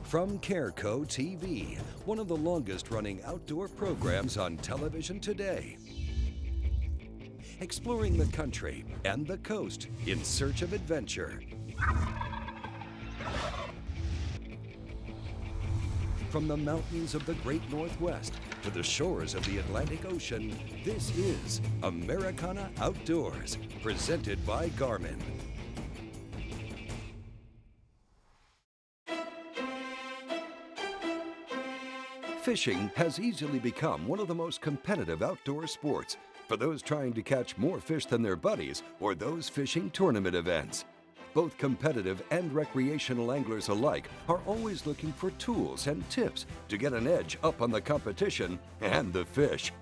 From Careco TV, one of the longest running outdoor programs on television today. Exploring the country and the coast in search of adventure. From the mountains of the Great Northwest to the shores of the Atlantic Ocean, this is Americana Outdoors, presented by Garmin. Fishing has easily become one of the most competitive outdoor sports for those trying to catch more fish than their buddies or those fishing tournament events. Both competitive and recreational anglers alike are always looking for tools and tips to get an edge up on the competition and the fish.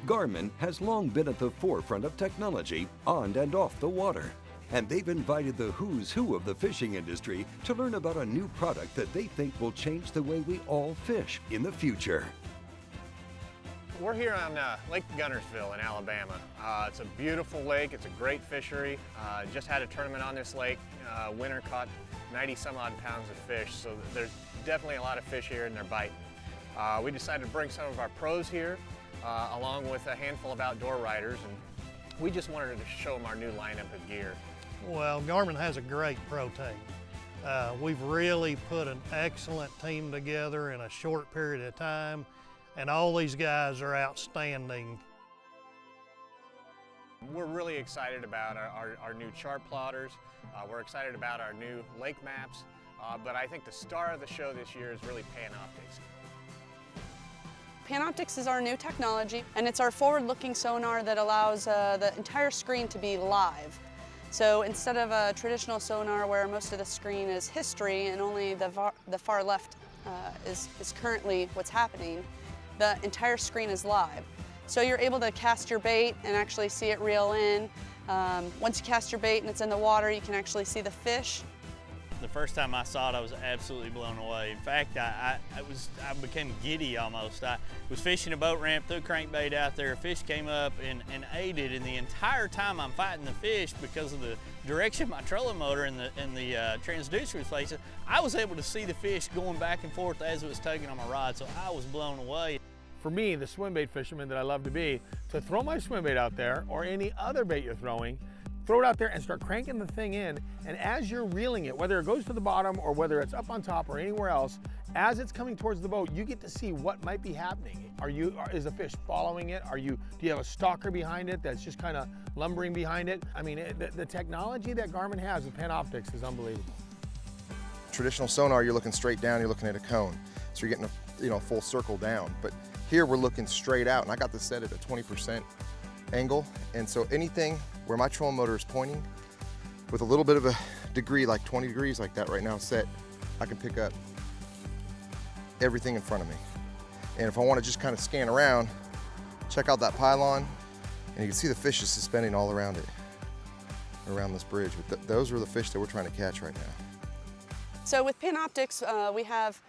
Garmin has long been at the forefront of technology on and off the water, and they've invited the who's who of the fishing industry to learn about a new product that they think will change the way we all fish in the future. We're here on Lake Guntersville in Alabama. It's a beautiful lake, it's a great fishery. Just had a tournament on this lake. Winter caught 90 some odd pounds of fish, so there's definitely a lot of fish here and they're biting. We decided to bring some of our pros here along with a handful of outdoor riders, and we just wanted to show them our new lineup of gear. Well, Garmin has a great pro team. We've really put an excellent team together in a short period of time, and all these guys are outstanding. We're really excited about our new chart plotters. We're excited about our new lake maps, but I think the star of the show this year is really Panoptix. Panoptix is our new technology, and it's our forward-looking sonar that allows the entire screen to be live. So instead of a traditional sonar where most of the screen is history and only the far left is currently what's happening, the entire screen is live. So you're able to cast your bait and actually see it reel in. Once you cast your bait and it's in the water, you can actually see the fish. The first time I saw it, I was absolutely blown away. In fact, I became giddy almost. I was fishing a boat ramp, threw a crankbait out there, a fish came up and ate it, and the entire time I'm fighting the fish because of the direction my trolling motor and the transducer was facing, I was able to see the fish going back and forth as it was tugging on my rod, so I was blown away. For me, the swim bait fisherman that I love to be, to throw my swim bait out there or any other bait you're throwing, throw it out there and start cranking the thing in, and as you're reeling it, whether it goes to the bottom or whether it's up on top or anywhere else, as it's coming towards the boat, you get to see what might be happening. Is the fish following it? Do you have a stalker behind it that's just kind of lumbering behind it? I mean, the technology that Garmin has with Panoptix is unbelievable. Traditional sonar, you're looking straight down, you're looking at a cone, so you're getting a full circle down. But here we're looking straight out, and I got this set at a 20% angle, and so anything where my trolling motor is pointing with a little bit of a degree, like 20 degrees like that right now set, I can pick up everything in front of me. And if I want to just kind of scan around, check out that pylon, and you can see the fish is suspending all around it, around this bridge. But those are the fish that we're trying to catch right now. So with Panoptix, we have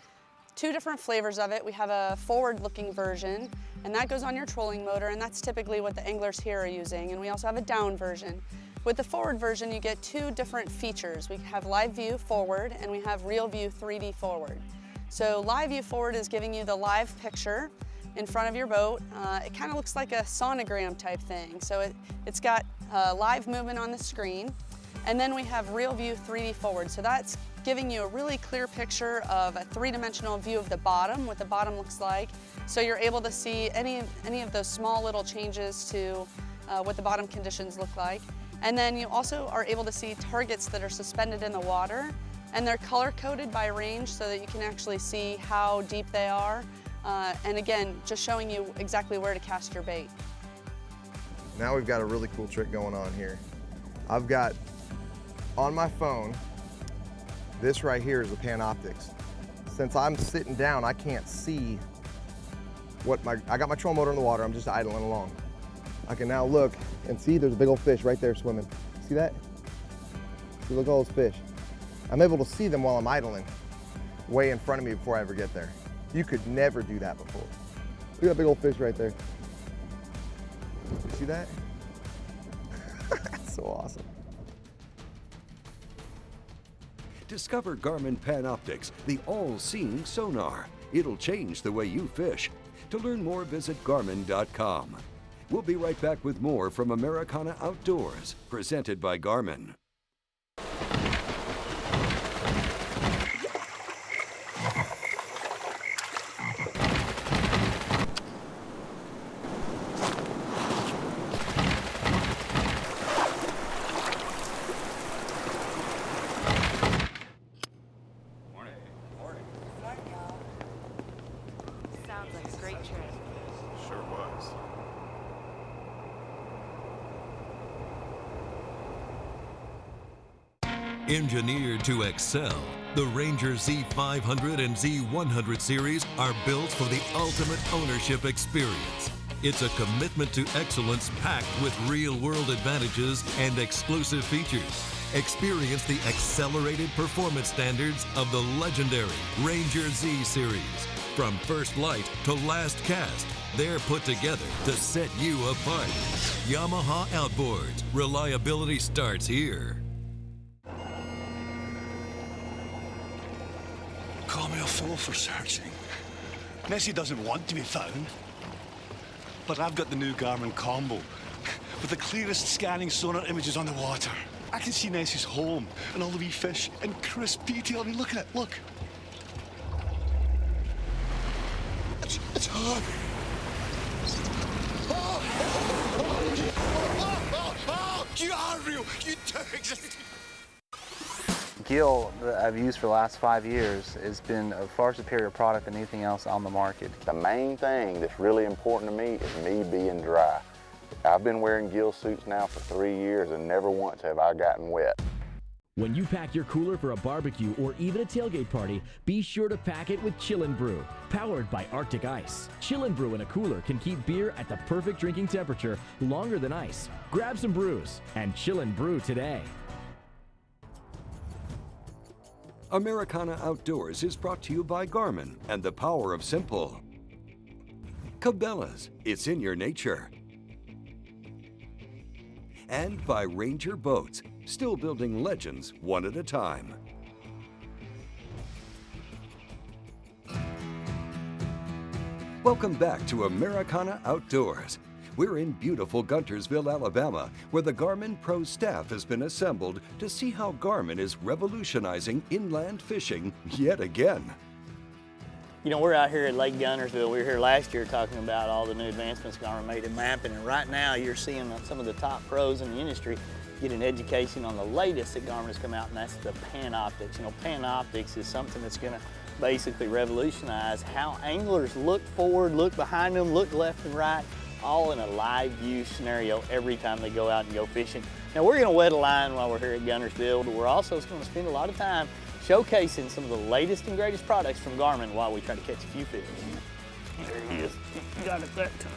two different flavors of it. We have a forward-looking version, and that goes on your trolling motor, and that's typically what the anglers here are using. And we also have a down version. With the forward version, you get two different features. We have live view forward, and we have real view 3D forward. So live view forward is giving you the live picture in front of your boat. It kind of looks like a sonogram type thing. So it's got live movement on the screen. And then we have real view 3D forward. So that's giving you a really clear picture of a three-dimensional view of the bottom, what the bottom looks like. So you're able to see any of those small little changes to what the bottom conditions look like. And then you also are able to see targets that are suspended in the water, and they're color-coded by range so that you can actually see how deep they are. And again, just showing you exactly where to cast your bait. Now we've got a really cool trick going on here. I've got on my phone, this right here is a Panoptix. Since I'm sitting down, I can't see I got my trolling motor in the water, I'm just idling along. I can now look and see there's a big old fish right there swimming. See that? See, look at all those fish. I'm able to see them while I'm idling way in front of me before I ever get there. You could never do that before. Look at that big old fish right there. You see that? That's so awesome. Discover Garmin Panoptix, the all-seeing sonar. It'll change the way you fish. To learn more, visit Garmin.com. We'll be right back with more from Americana Outdoors, presented by Garmin. Sounds like a great trip. Sure was. Engineered to excel, the Ranger Z500 and Z100 series are built for the ultimate ownership experience. It's a commitment to excellence packed with real-world advantages and exclusive features. Experience the accelerated performance standards of the legendary Ranger Z series. From first light to last cast, they're put together to set you apart. Yamaha Outboards. Reliability starts here. Call me a fool for searching. Nessie doesn't want to be found. But I've got the new Garmin combo with the clearest scanning sonar images on the water. I can see Nessie's home and all the wee fish in crisp detail. I mean, look at it, look. It's her. You are real. You do exist. Gill that I've used for the last 5 years has been a far superior product than anything else on the market. The main thing that's really important to me is me being dry. I've been wearing gill suits now for 3 years and never once have I gotten wet. When you pack your cooler for a barbecue or even a tailgate party, be sure to pack it with Chillin' Brew, powered by Arctic Ice. Chillin' Brew in a cooler can keep beer at the perfect drinking temperature longer than ice. Grab some brews and Chillin' Brew today. Americana Outdoors is brought to you by Garmin and the power of simple. Cabela's, it's in your nature. And by Ranger Boats, still building legends one at a time. Welcome back to Americana Outdoors. We're in beautiful Guntersville, Alabama, where the Garmin Pro staff has been assembled to see how Garmin is revolutionizing inland fishing yet again. You know, we're out here at Lake Guntersville. We were here last year talking about all the new advancements Garmin made in mapping, and right now you're seeing some of the top pros in the industry get an education on the latest that Garmin has come out, and that's the Panoptix. You know, Panoptix is something that's going to basically revolutionize how anglers look forward, look behind them, look left and right, all in a live view scenario every time they go out and go fishing. Now we're going to wet a line while we're here at Guntersville. We're also going to spend a lot of time showcasing some of the latest and greatest products from Garmin while we try to catch a few fish. There he is. Got it that time.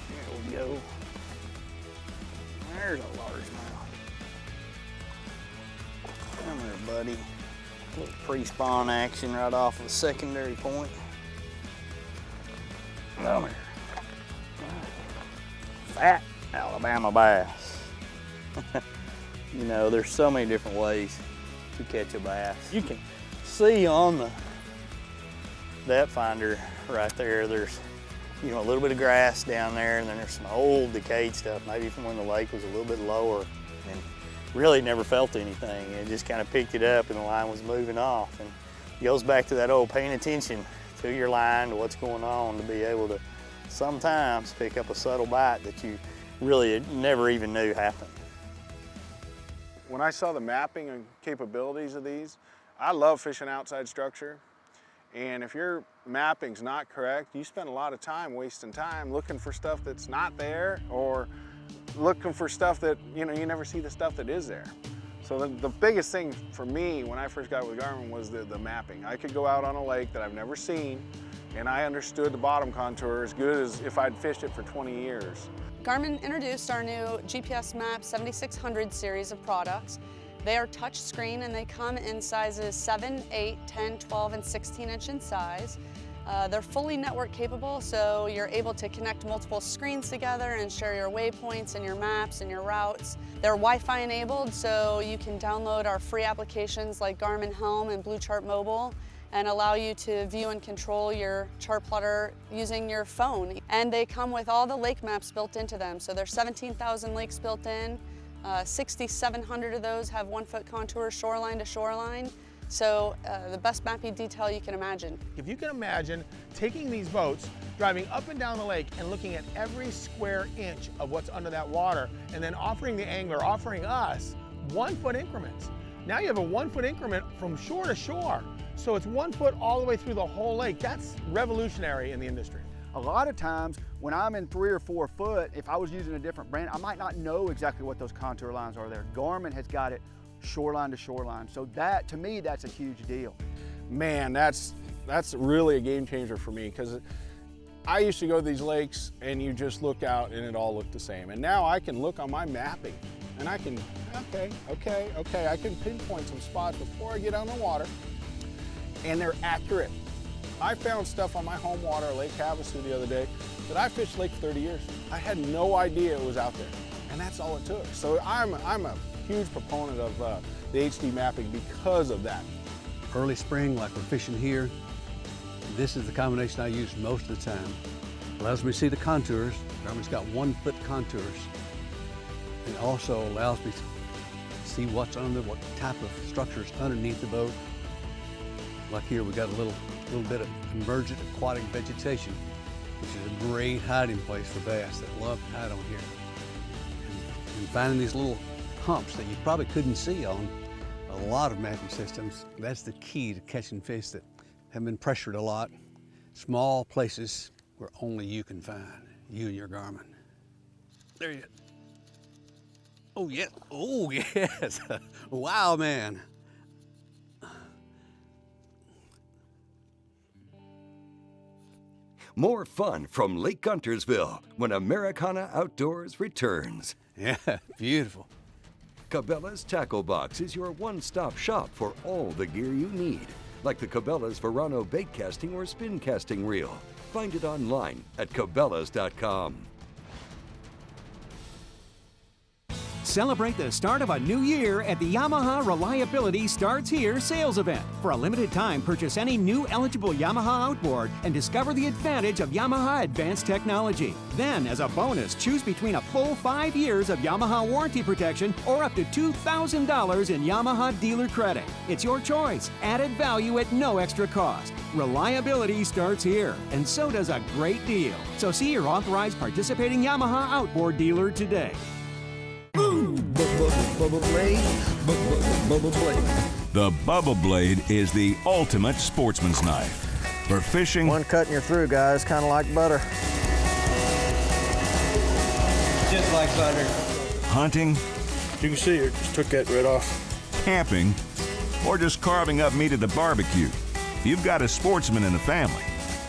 There we go. There's a largemouth. Come here, buddy. A little pre-spawn action right off of a secondary point. Come here. Fat Alabama bass. You know, there's so many different ways to catch a bass. You can see on the depth finder right there, there's, you know, a little bit of grass down there, and then there's some old decayed stuff, maybe from when the lake was a little bit lower, and really never felt anything. It just kind of picked it up and the line was moving off. And it goes back to that old paying attention to your line, to what's going on, to be able to sometimes pick up a subtle bite that you really never even knew happened. When I saw the mapping and capabilities of these, I love fishing outside structure. And if your mapping's not correct, you spend a lot of time wasting time looking for stuff that's not there, or looking for stuff that, you know, you never see the stuff that is there. So the biggest thing for me when I first got with Garmin was the mapping. I could go out on a lake that I've never seen, and I understood the bottom contour as good as if I'd fished it for 20 years. Garmin introduced our new GPS Map 7600 series of products. They are touch screen and they come in sizes 7, 8, 10, 12, and 16 inch in size. They're fully network capable, so you're able to connect multiple screens together and share your waypoints and your maps and your routes. They're Wi-Fi enabled, so you can download our free applications like Garmin Helm and Blue Chart Mobile and allow you to view and control your chart plotter using your phone. And they come with all the lake maps built into them. So there's 17,000 lakes built in. 6,700 of those have 1-foot contours shoreline to shoreline. So the best mapping detail you can imagine. If you can imagine taking these boats, driving up and down the lake and looking at every square inch of what's under that water, and then offering the angler, offering us 1-foot increments. Now you have a 1-foot increment from shore to shore. So it's 1 foot all the way through the whole lake. That's revolutionary in the industry. A lot of times when I'm in 3 or 4 foot, if I was using a different brand, I might not know exactly what those contour lines are there. Garmin has got it shoreline to shoreline. So that, to me, that's a huge deal. Man, that's really a game changer for me, because I used to go to these lakes and you just look out and it all looked the same. And now I can look on my mapping and I can, okay, I can pinpoint some spots before I get on the water, and they're accurate. I found stuff on my home water, Lake Havasu, the other day that I fished lake for 30 years. I had no idea it was out there, and that's all it took. So I'm a huge proponent of the HD mapping because of that. Early spring, like we're fishing here, this is the combination I use most of the time. Allows me to see the contours. Garmin's got 1-foot contours. It also allows me to see what's under, what type of structures underneath the boat. Like here, we got a little bit of emergent aquatic vegetation, which is a great hiding place for bass that love to hide on here. And finding these little humps that you probably couldn't see on a lot of mapping systems, that's the key to catching fish that have been pressured a lot. Small places where only you can find, you and your Garmin. There you go. Oh, yeah. Oh, yes. Wow, man. More fun from Lake Guntersville when Americana Outdoors returns. Yeah, beautiful. Cabela's Tackle Box is your one-stop shop for all the gear you need, like the Cabela's Verano bait casting or spin casting reel. Find it online at cabela's.com. Celebrate the start of a new year at the Yamaha Reliability Starts Here sales event. For a limited time, purchase any new eligible Yamaha outboard and discover the advantage of Yamaha advanced technology. Then, as a bonus, choose between a full 5 years of Yamaha warranty protection or up to $2,000 in Yamaha dealer credit. It's your choice. Added value at no extra cost. Reliability starts here, and so does a great deal. So see your authorized participating Yamaha outboard dealer today. Bubba Blade. The Bubba Blade is the ultimate sportsman's knife. For fishing, One cut and you're through, guys, kind of like butter. just like butter. Hunting, you can see it just took that right off. Camping, or just carving up meat at the barbecue. If you've got a sportsman in the family,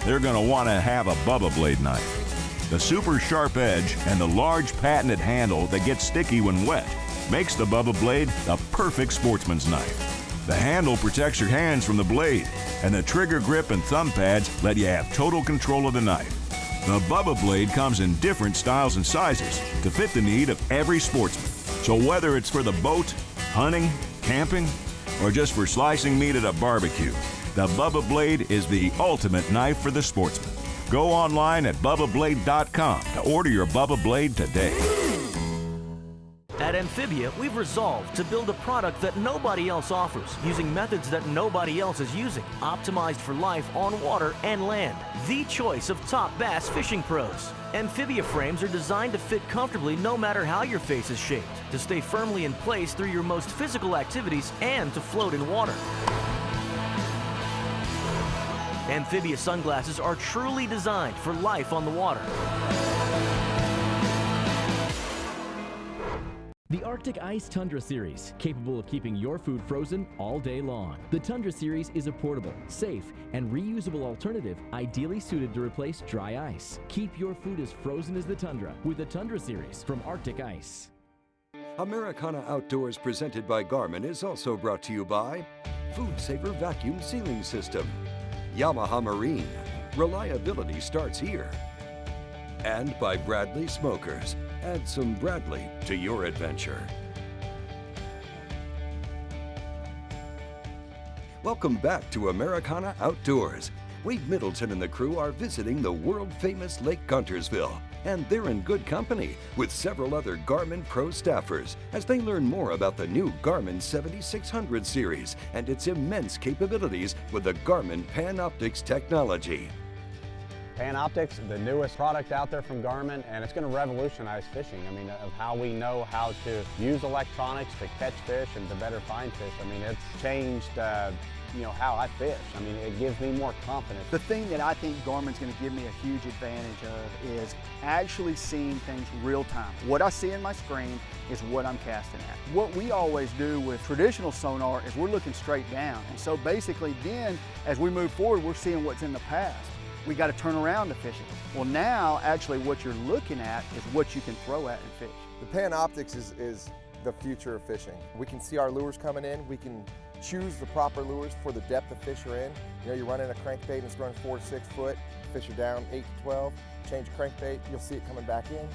they're going to want to have a Bubba Blade knife. The super sharp edge and the large patented handle that gets sticky when wet makes the Bubba Blade the perfect sportsman's knife. The handle protects your hands from the blade, and the trigger grip and thumb pads let you have total control of the knife. The Bubba Blade comes in different styles and sizes to fit the need of every sportsman. So whether it's for the boat, hunting, camping, or just for slicing meat at a barbecue, the Bubba Blade is the ultimate knife for the sportsman. Go online at BubbaBlade.com to order your Bubba Blade today. At Amphibia, we've resolved to build a product that nobody else offers, using methods that nobody else is using, optimized for life on water and land. The choice of top bass fishing pros. Amphibia frames are designed to fit comfortably no matter how your face is shaped, to stay firmly in place through your most physical activities, and to float in water. Amphibia sunglasses are truly designed for life on the water. The Arctic Ice Tundra Series, capable of keeping your food frozen all day long. The Tundra Series is a portable, safe, and reusable alternative ideally suited to replace dry ice. Keep your food as frozen as the Tundra with the Tundra Series from Arctic Ice. Americana Outdoors, presented by Garmin, is also brought to you by Food Saver Vacuum Sealing System, Yamaha Marine, reliability starts here. And by Bradley Smokers. Add some Bradley to your adventure. Welcome back to Americana Outdoors. Wade Middleton and the crew are visiting the world-famous Lake Guntersville, and they're in good company with several other Garmin Pro staffers as they learn more about the new Garmin 7600 series and its immense capabilities with the Garmin Panoptix technology. Panoptix, the newest product out there from Garmin, and it's going to revolutionize fishing. I mean, of how we know how to use electronics to catch fish and to better find fish. I mean, it's changed, how I fish. I mean, it gives me more confidence. The thing that I think Garmin's going to give me a huge advantage of is actually seeing things real time. What I see in my screen is what I'm casting at. What we always do with traditional sonar is we're looking straight down. And so basically then, as we move forward, we're seeing what's in the past. We got to turn around to fish it. Well, now actually what you're looking at is what you can throw at and fish. The Panoptix is the future of fishing. We can see our lures coming in. We can choose the proper lures for the depth of fish you're in. You know, you're running a crankbait and it's running 4 to 6 foot. Fish are down 8 to 12. Change crankbait, you'll see it coming back in.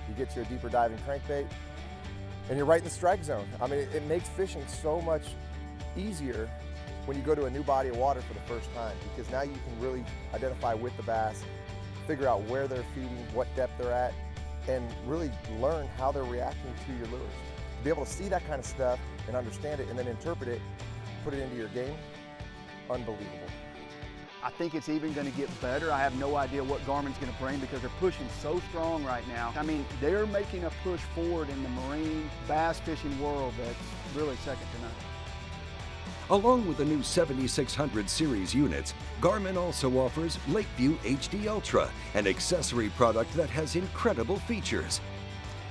You get to a deeper diving crankbait, and you're right in the strike zone. I mean, it makes fishing so much easier when you go to a new body of water for the first time, because now you can really identify with the bass, figure out where they're feeding, what depth they're at, and really learn how they're reacting to your lures. To be able to see that kind of stuff and understand it and then interpret it, put it into your game, unbelievable. I think it's even going to get better. I have no idea what Garmin's going to bring because they're pushing so strong right now. I mean, they're making a push forward in the marine bass fishing world that's really second to none. Along with the new 7600 series units, Garmin also offers Lakeview HD Ultra, an accessory product that has incredible features.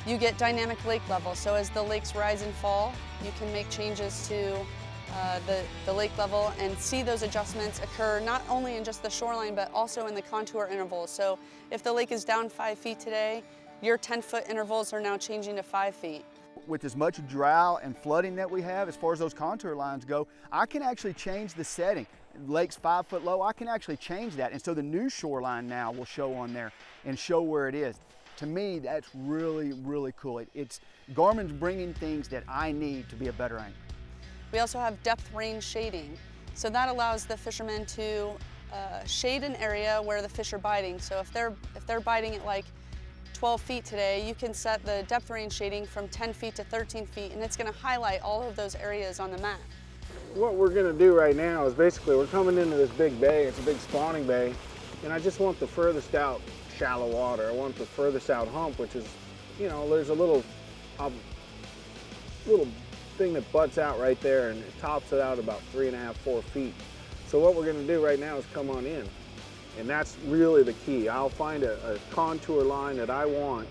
You get dynamic lake level, so as the lakes rise and fall, you can make changes to the lake level and see those adjustments occur not only in just the shoreline but also in the contour intervals. So if the lake is down 5 feet today, your 10-foot intervals are now changing to 5 feet. With as much drought and flooding that we have, as far as those contour lines go, I can actually change the setting. Lake's 5 foot low, I can actually change that. And so the new shoreline now will show on there and show where it is. To me, that's really, really cool. It's Garmin's bringing things that I need to be a better angler. We also have depth range shading. So that allows the fishermen to shade an area where the fish are biting. So if they're biting at like 12 feet today, you can set the depth range shading from 10 feet to 13 feet, and it's going to highlight all of those areas on the map. What we're going to do right now is basically we're coming into this big bay. It's a big spawning bay, and I just want the furthest out shallow water. I want the furthest out hump, which is, there's a little thing that butts out right there, and it tops it out about 3.5, 4 feet. So what we're going to do right now is come on in. And that's really the key. I'll find a contour line that I want,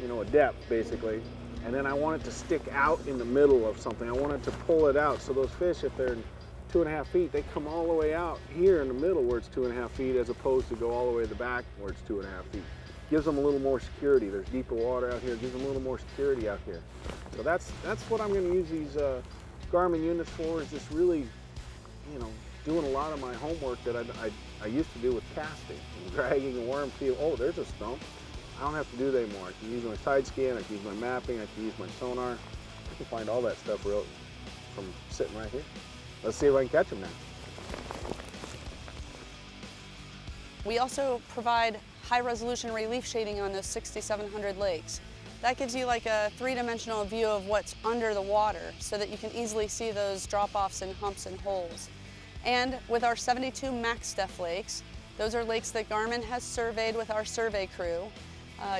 a depth basically, and then I want it to stick out in the middle of something. I want it to pull it out. So those fish, if they're 2.5 feet, they come all the way out here in the middle where it's 2.5 feet, as opposed to go all the way to the back where it's 2.5 feet. Gives them a little more security. There's deeper water out here. Gives them a little more security out here. So that's what I'm going to use these Garmin units for, is just really, doing a lot of my homework that I used to do with casting, dragging a worm, feel, oh, there's a stump. I don't have to do that anymore. I can use my side scan, I can use my mapping, I can use my sonar. I can find all that stuff from sitting right here. Let's see if I can catch them now. We also provide high-resolution relief shading on those 6,700 lakes. That gives you like a three-dimensional view of what's under the water so that you can easily see those drop-offs and humps and holes. And with our 72 max depth lakes, those are lakes that Garmin has surveyed with our survey crew.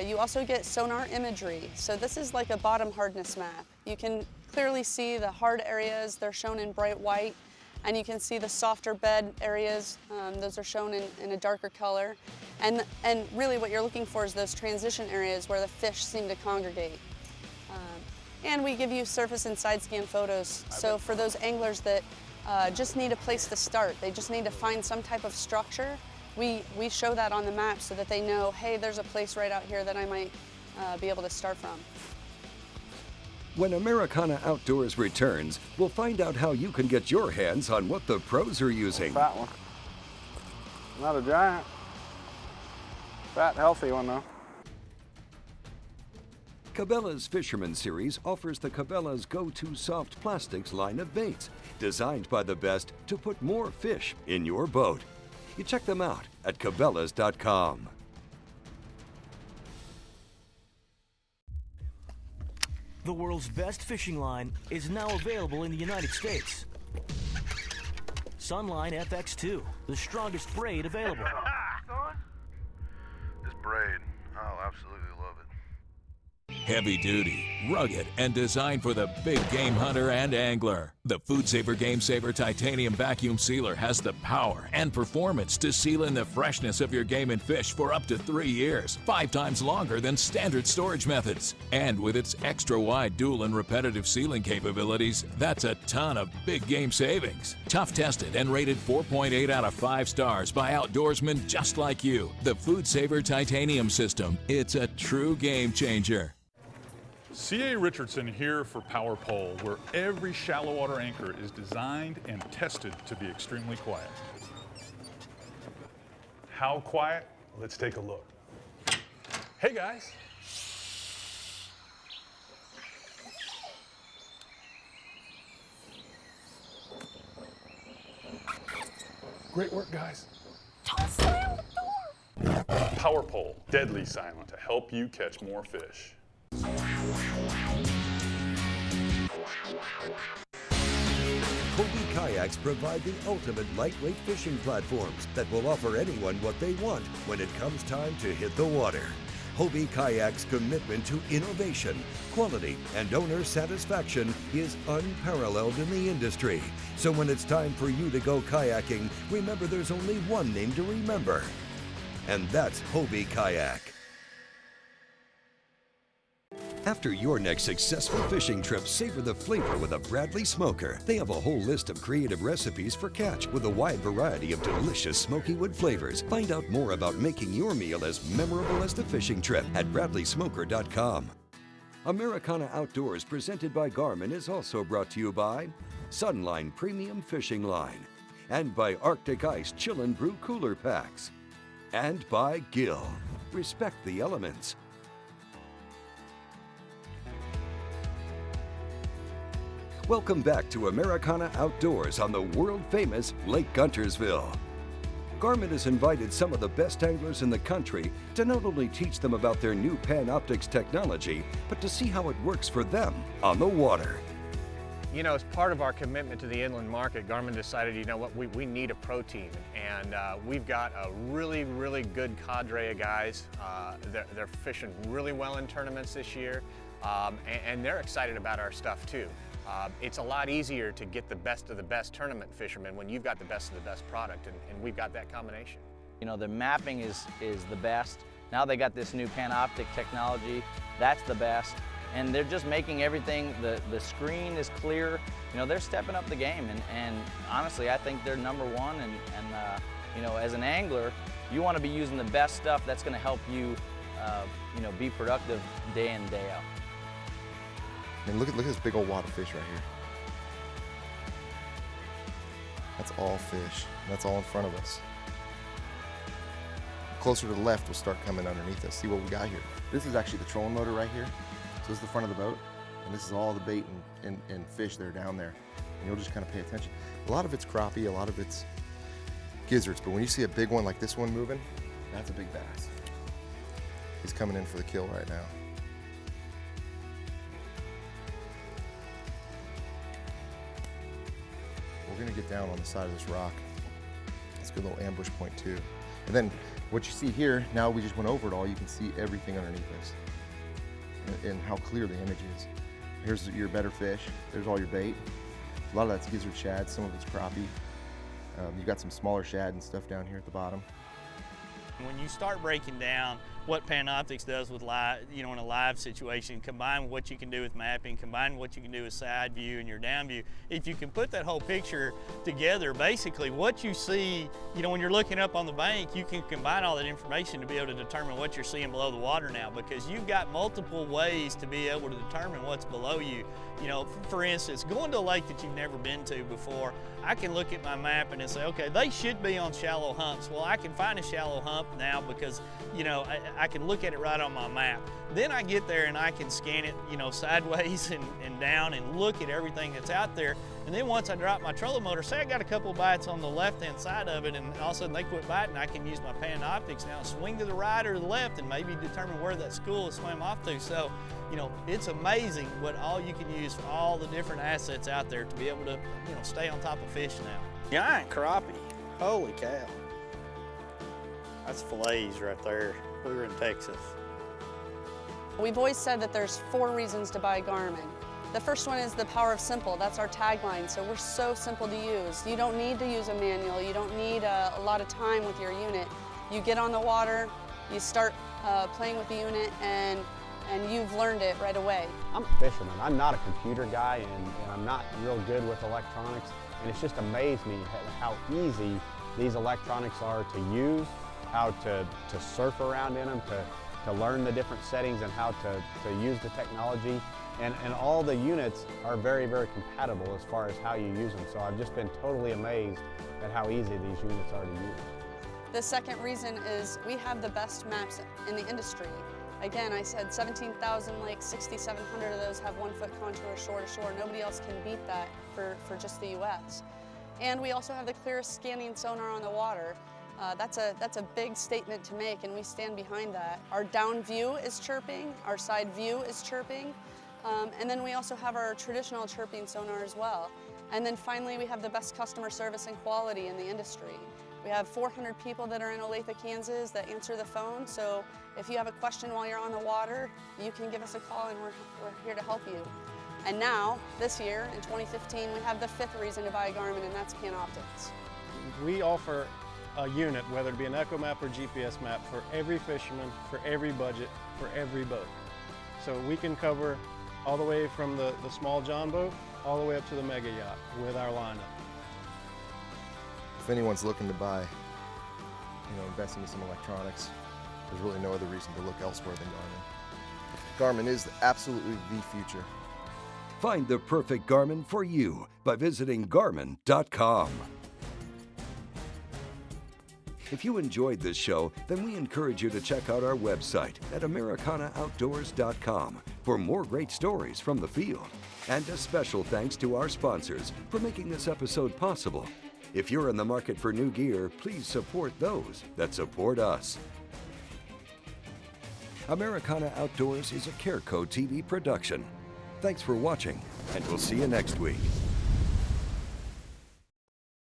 You also get sonar imagery. So this is like a bottom hardness map. You can clearly see the hard areas, they're shown in bright white, and you can see the softer bed areas, those are shown in a darker color. And really what you're looking for is those transition areas where the fish seem to congregate. And we give you surface and side scan photos. So for those anglers that just need a place to start, they just need to find some type of structure, we show that on the map so that they know, hey, there's a place right out here that I might be able to start from. When Americana Outdoors returns, we'll find out how you can get your hands on what the pros are using. That one. Not a giant. Fat, healthy one though. Cabela's Fisherman Series offers the Cabela's go-to soft plastics line of baits, designed by the best to put more fish in your boat. You check them out at Cabela's.com. The world's best fishing line is now available in the United States. Sunline FX2, the strongest braid available. This braid, I'll absolutely love it. Heavy duty, rugged, and designed for the big game hunter and angler. The Food Saver Game Saver Titanium Vacuum Sealer has the power and performance to seal in the freshness of your game and fish for up to 3 years, 5 times longer than standard storage methods. And with its extra wide dual and repetitive sealing capabilities, that's a ton of big game savings. Tough tested and rated 4.8 out of 5 stars by outdoorsmen just like you. The Food Saver Titanium System, it's a true game changer. C.A. Richardson here for Power Pole, where every shallow water anchor is designed and tested to be extremely quiet. How quiet? Let's take a look. Hey guys. Great work, guys. Don't slam the door. Power Pole, deadly silent to help you catch more fish. Hobie kayaks provide the ultimate lightweight fishing platforms that will offer anyone what they want when it comes time to hit the water. Hobie kayaks' commitment to innovation, quality, and owner satisfaction is unparalleled in the industry. So when it's time for you to go kayaking, remember there's only one name to remember, and that's Hobie Kayak. After your next successful fishing trip, savor the flavor with a Bradley Smoker. They have a whole list of creative recipes for catch with a wide variety of delicious smoky wood flavors. Find out more about making your meal as memorable as the fishing trip at BradleySmoker.com. Americana Outdoors, presented by Garmin, is also brought to you by Sunline Premium Fishing Line and by Arctic Ice Chill and Brew Cooler Packs and by Gill. Respect the elements. Welcome back to Americana Outdoors on the world-famous Lake Guntersville. Garmin has invited some of the best anglers in the country to not only teach them about their new Panoptix technology, but to see how it works for them on the water. You know, as part of our commitment to the inland market, Garmin decided, you know what, we need a pro team. And we've got a really, really good cadre of guys. They're fishing really well in tournaments this year, and they're excited about our stuff too. It's a lot easier to get the best of the best tournament fishermen when you've got the best of the best product, and we've got that combination. You know, the mapping is the best. Now they got this new Panoptic technology, that's the best. And they're just making everything, the screen is clear. You know, they're stepping up the game, and honestly, I think they're #1, and you know, as an angler, you want to be using the best stuff that's going to help you, you know, be productive day in, day out. I mean, look at this big old wad of fish right here. That's all fish. That's all in front of us. Closer to the left, we'll start coming underneath us. See what we got here. This is actually the trolling motor right here. So this is the front of the boat, and this is all the bait and fish that are down there. And you'll just kind of pay attention. A lot of it's crappie, a lot of it's gizzards, but when you see a big one like this one moving, that's a big bass. He's coming in for the kill right now. We're gonna get down on the side of this rock. It's a good little ambush point too. And then what you see here, now we just went over it all, you can see everything underneath us and how clear the image is. Here's your better fish, there's all your bait. A lot of that's gizzard shad, some of it's crappie. You got some smaller shad and stuff down here at the bottom. When you start breaking down what Panoptix does with live, in a live situation, combined with what you can do with mapping, combined with what you can do with side view and your down view. If you can put that whole picture together, basically what you see, when you're looking up on the bank, you can combine all that information to be able to determine what you're seeing below the water now, because you've got multiple ways to be able to determine what's below you. For instance, going to a lake that you've never been to before, I can look at my map and say, okay, they should be on shallow humps. Well, I can find a shallow hump now because, I can look at it right on my map. Then I get there and I can scan it, sideways and down and look at everything that's out there. And then once I drop my trolling motor, say I got a couple bites on the left-hand side of it, and all of a sudden they quit biting, I can use my Panoptix now, swing to the right or the left, and maybe determine where that school is swam off to. So, it's amazing what all you can use for all the different assets out there to be able to, stay on top of fish now. Giant crappie, holy cow. That's fillets right there. We were in Texas. We've always said that there's 4 reasons to buy Garmin. The first one is the power of simple. That's our tagline. So we're so simple to use. You don't need to use a manual. You don't need a lot of time with your unit. You get on the water, you start playing with the unit, and you've learned it right away. I'm a fisherman. I'm not a computer guy, and I'm not real good with electronics. And it's just amazed me how easy these electronics are to use, how to surf around in them, to learn the different settings and how to use the technology. And all the units are very, very compatible as far as how you use them. So I've just been totally amazed at how easy these units are to use. The second reason is we have the best maps in the industry. Again, I said 17,000 lakes, 6,700 of those have 1-foot contour shore to shore. Nobody else can beat that for just the US. And we also have the clearest scanning sonar on the water. That's a big statement to make, and we stand behind that. Our down view is chirping, our side view is chirping, and then we also have our traditional chirping sonar as well. And then finally, we have the best customer service and quality in the industry. We have 400 people that are in Olathe, Kansas that answer the phone, so if you have a question while you're on the water, you can give us a call and we're here to help you. And now, this year, in 2015, we have the 5th reason to buy a Garmin, and that's Panoptix. We offer a unit, whether it be an Echo map or GPS map, for every fisherman, for every budget, for every boat. So we can cover all the way from the small John boat, all the way up to the mega yacht with our lineup. If anyone's looking to buy, invest into some electronics, there's really no other reason to look elsewhere than Garmin. Garmin is absolutely the future. Find the perfect Garmin for you by visiting Garmin.com. If you enjoyed this show, then we encourage you to check out our website at AmericanaOutdoors.com for more great stories from the field. And a special thanks to our sponsors for making this episode possible. If you're in the market for new gear, please support those that support us. Americana Outdoors is a Careco TV production. Thanks for watching, and we'll see you next week.